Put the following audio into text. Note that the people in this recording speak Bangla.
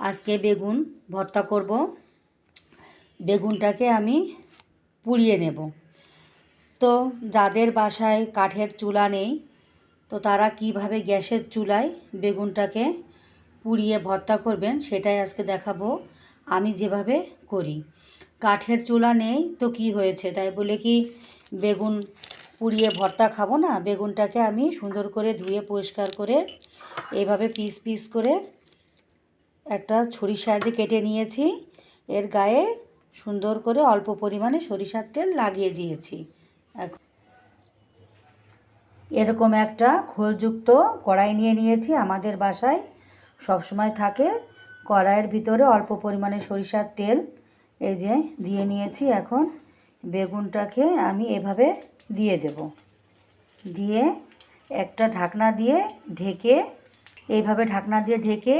আজকে বেগুন ভর্তা করব। বেগুনটাকে আমি পুড়িয়ে নেব। তো যাদের বাসায় কাঠের চুলা নেই, তো তারা কিভাবে গ্যাসের চুলায় বেগুনটাকে পুড়িয়ে ভর্তা করবেন সেটাই আজকে দেখাবো আমি যেভাবে করি। কাঠের চুলা নেই তো কি হয়েছে, তাই বলে কি বেগুন পুড়িয়ে ভর্তা খাবো না? বেগুনটাকে আমি সুন্দর করে ধুয়ে পরিষ্কার করে এইভাবে পিস পিস করে একটা ছুরির সাহায্যে কেটে নিয়েছি। এর গায়ে সুন্দর করে অল্প পরিমাণে সরিষার তেল লাগিয়ে দিয়েছি। এখন এরকম একটা খোলযুক্ত কড়াই নিয়ে নিয়েছি। আমাদের বাসায় সবসময় থাকে। কড়াইয়ের ভিতরে অল্প পরিমাণে সরিষার তেল এই যে দিয়ে নিয়েছি। এখন বেগুনটাকে আমি এভাবে দিয়ে দেব। দিয়ে একটা ঢাকনা দিয়ে ঢেকে, এইভাবে ঢাকনা দিয়ে ঢেকে